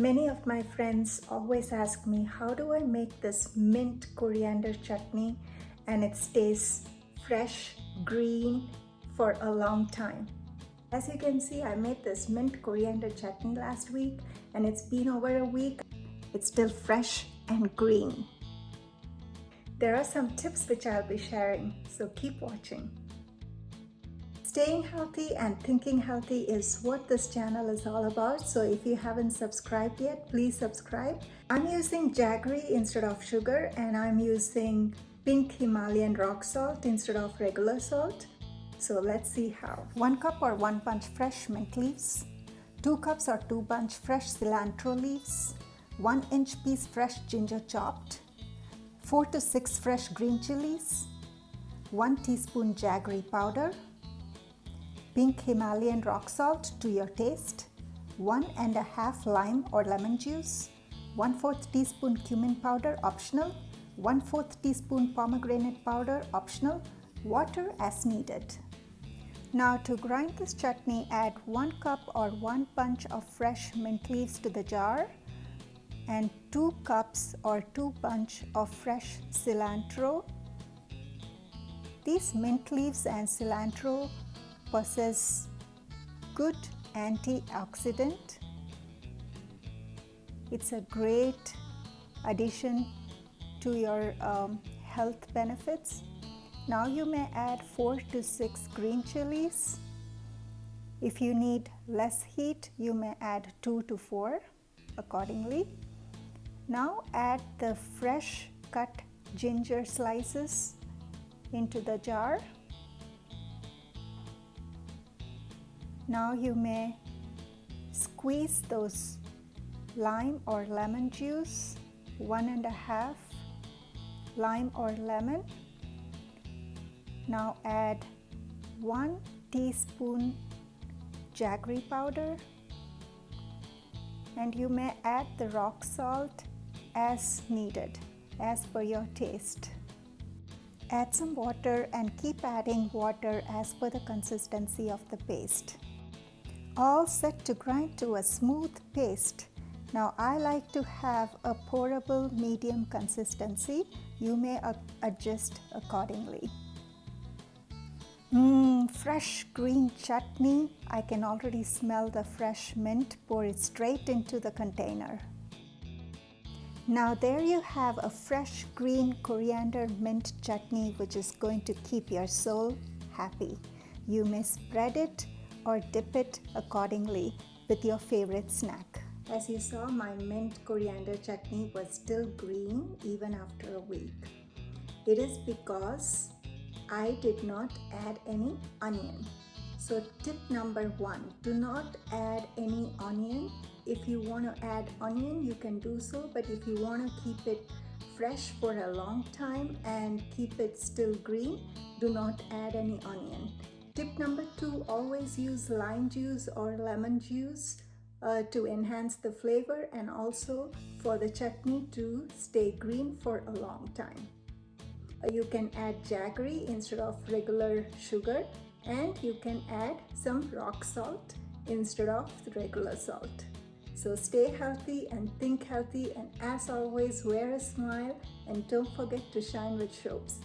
Many of my friends always ask me, how do I make this mint coriander chutney and it stays fresh, green for a long time? As you can see, I made this mint coriander chutney last week and it's been over a week. It's still fresh and green. There are some tips which I'll be sharing, so keep watching. Staying healthy and thinking healthy is what this channel is all about. So if you haven't subscribed yet, please subscribe. I'm using jaggery instead of sugar, and I'm using pink Himalayan rock salt instead of regular salt. So let's see how. 1 cup or 1 bunch fresh mint leaves, 2 cups or 2 bunch fresh cilantro leaves, 1 inch piece fresh ginger chopped, 4 to 6 fresh green chilies, 1 teaspoon jaggery powder, pink Himalayan rock salt to your taste, 1½ lime or lemon juice, 1/4 teaspoon cumin powder optional, 1/4 teaspoon pomegranate powder optional, water as needed. Now to grind this chutney, add 1 cup or 1 bunch of fresh mint leaves to the jar and 2 cups or 2 bunch of fresh cilantro. These mint leaves and cilantro possess good antioxidant. It's a great addition to your health benefits. Now you may add 4 to 6 green chilies. If you need less heat, you may add 2 to 4 accordingly. Now add the fresh cut ginger slices into the jar. Now you may squeeze those lime or lemon juice, 1½ lime or lemon. Now add 1 teaspoon jaggery powder, and you may add the rock salt as needed, as per your taste. Add some water and keep adding water as per the consistency of the paste. All set to grind to a smooth paste. Now I like to have a pourable medium consistency. You may adjust accordingly. Fresh green chutney. I can already smell the fresh mint. Pour it straight into the container. Now there you have a fresh green coriander mint chutney which is going to keep your soul happy. You may spread it or dip it accordingly with your favorite snack. As you saw, my mint coriander chutney was still green even after a week. It is because I did not add any onion. So tip number 1, do not add any onion. If you want to add onion, you can do so, but if you want to keep it fresh for a long time and keep it still green, do not add any onion. Tip number 2, always use lime juice or lemon juice to enhance the flavor and also for the chutney to stay green for a long time. You can add jaggery instead of regular sugar, and you can add some rock salt instead of regular salt. So stay healthy and think healthy, and as always, wear a smile and don't forget to shine with Shobs.